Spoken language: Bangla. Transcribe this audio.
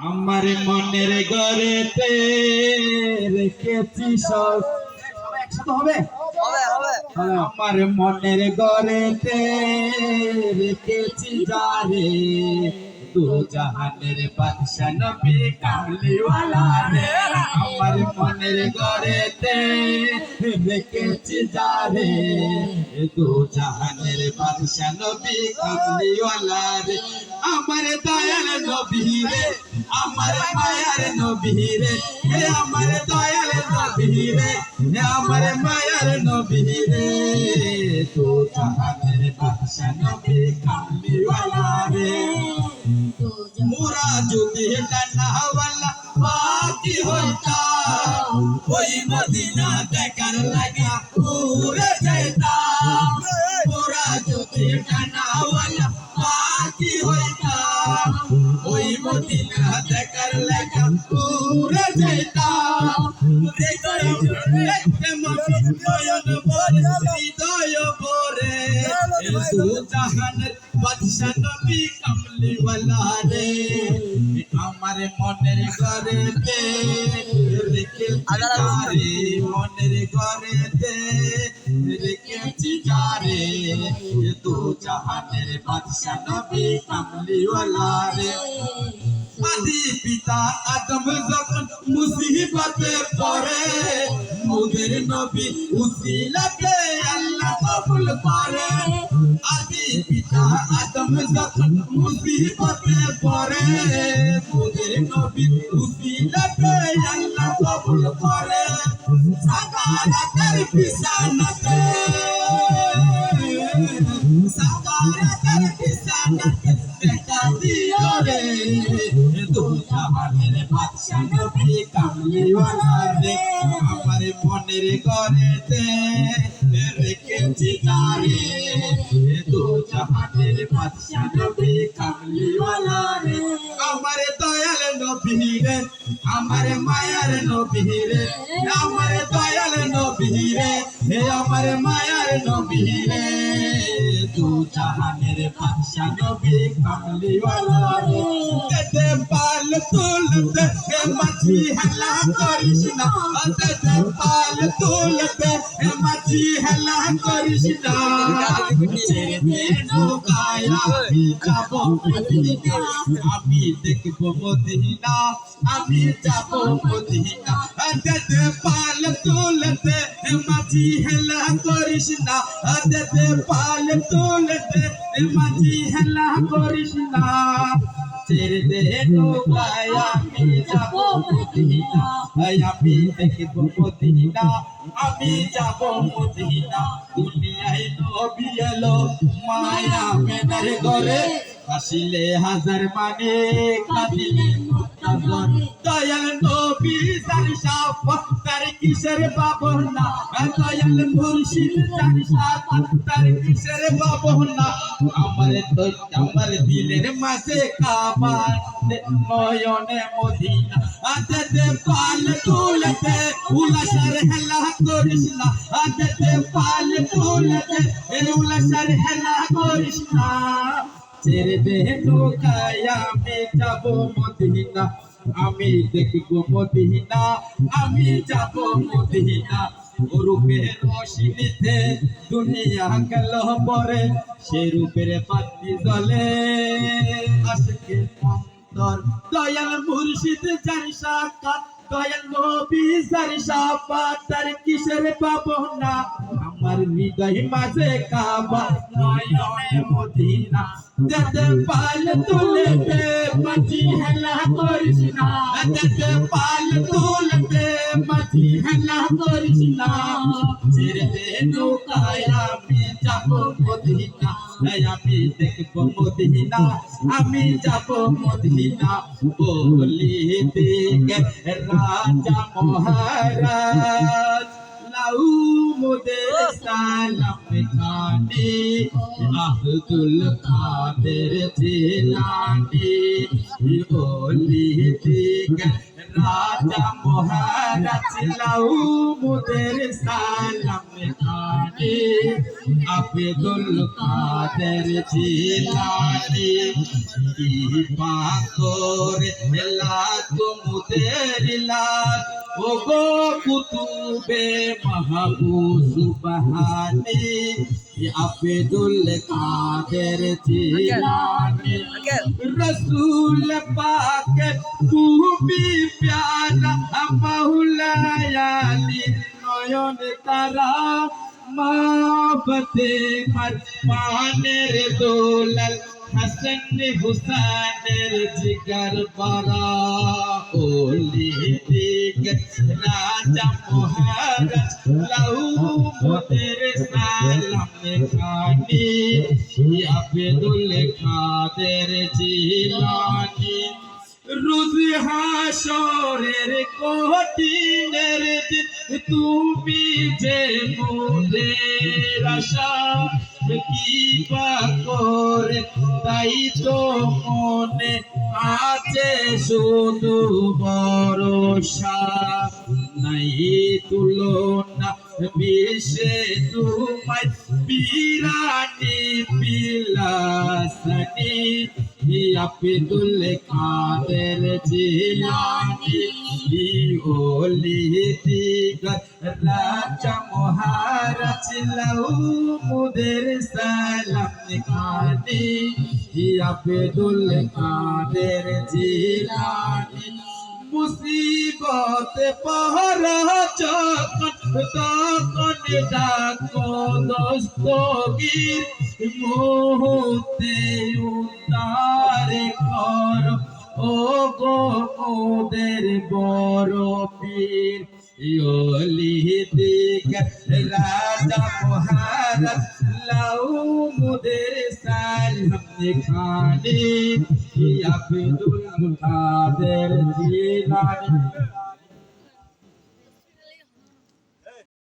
আমার মনের ঘরেতে রেখেছি সব একসাথে হবে আমার মনের ঘরেতে রেখেছি যারে দু জাহানের বাদশা নবী কামলিওয়ালা রে আমার মনের ঘরেতে রেখেছি যারে দু জাহানের বাদশা নবী কামলিওয়ালা রে আমার দয়াল নবী রে আমার মায়ার নবী রে হে আমার দয়াল নবী রে হে আমার মায়ার নবী রে দু জাহানের বাদশা নবী কামলিওয়ালা রে মোরা যদি ডানাওয়ালা বাকি হইতাম ওই মদিনা দেখার লাগা উড়ে যেতাম মোরা যদি ডানাওয়ালা বাকি হইতাম ওই মদিনা দেখার লাগা উড়ে যেতাম দেখতে মনে নয়ন ভরে হৃদয় ভরে দু জাহানের বাদশা নবী কামলিওয়ালা রে আমার মনের ঘরেতে রেখেছি যারে মনের ঘরেতে রেখেছি যারে দু জাহানের বাদশা নবী কামলিওয়ালা রে আদি পিতা আদম যখন মুসিবতে পড়ে মোদের নবী উসিলাতে আল্লাহ কবুল করে আদি পিতা আদম যখন মুসিবতে পড়ে মোদের নবী উসিলাতে আল্লাহ কবুল করে সাকারাতের বিছানাতে সাকারাতের বিছানাতে দেখা দিও রে দু জাহানের বাদশা নবী কামলিওয়ালা রে আমার মনের ঘরেতে রেখেছি যারে দু জাহানের বাদশা নবী কামলিওয়ালা রে আমার দয়াল নবী রে আমার মায়ার নবী রে আমার দয়াল নবী রে হে আমার মায়ার নবী রে দু জাহানের বাদশা নবী কামলিওয়ালা রে তেতে পাল তুলতে হে মাঝি হেলা করিস না তেতে পাল তুলতে হে মাঝি হেলা করিস না ছেড়ে দে নৌকায় আমি যাব মদিনা আমি দেখব মদিনা আমি যাব মদিনা তেতে পাল তুলতে হে মাঝি হেলা করিস না তেতে পাল তুলতে হে মাঝি হেলা করিস না ছেড়ে দে নৌকায় আমি যাব মদিনা আমি দেখব মদিনা আমি যাব মদিনা দুনিয়ায় নবী এলো মায়া মেনার ঘরে আসিলে হাজার মানে কাঁদিলে মুক্তার দয়াল নবী যার সাফ তার কিসের বাবনা দয়াল মুর্শিদ যার সাফ তার কিসের বাবনা আমার দিলের মাঝে কাবা নয়নে মদিনা আতে পাল তুলতে উলাসার হেলা করিস না আতে পাল তুলতে উলাসার হেলা করিস না ছেড়ে দে নৌকায় আমি যাব মদিনা আমি দেখব মদিনা আমি যাব মদিনা রূপের রোশনীতে দুনিয়া গেল পরে সে রূপের বাতি জ্বলে আশিকের অন্তর দয়াল মুর্শিদ যার সাক্ষাৎ দয়াল নবী যার সাফাত তার কিসের পাবনা আমার হৃদয় মাঝে কাবা নয়নে মদিনা তেতে পাল তুলতে মাঝি হেলা করিস না তেতে পাল তুলতে মাঝি হেলা করিস না ছেড়ে দে নৌকায় আমি যাব মদিনা আমি দেখব মদিনা আমি যাব মদিনা বলি দিকে রাজা মহারাজ লাউ মোদের সালাম খানি আব্দুল কাদের জিলানি বলি দিকে রাজা মহারাজ লাউ মুদের সালাম খানে আব্দুল কাদের জিলানী কি পাকর লাত মুদের লাত ও গো কুতুবে মাহবুব সুবহানী আব্দুল কাদের জিলানী রসুল পাক তুমি প্যারা মাওলায়ালি নয়ন তারা মাবতে হর পানের দোলাল হাসান হুসানের জিগর পারা ওলি দিগর রাজা মহারাজ লাউ মুদের সালাম খানি আব্দুল কাদের জিলানী রোজ হাসরের কঠিনের দিন তুমি যে মোদের আশা কি বা করে তাই তো মনে আছে শুধু ভরসা নাই তুলনা বিষে তোমায় বিরানি বিলাসনি আব্দুল কাদের জিলানী ওলি দিগর রাজা মহারাজ লাউ মুদের সালাম খানি আব্দুল কাদের জিলানী মুসিবত পহরা যখন তখন ডাকো দস্তগীর মুহূর্তে উদ্ধার কর ও গো মোদের বড় পীর ওলি দিগর রাজা মহারাজ লাউ মুদের সালাম খানি আব্দুল কাদের জিলানী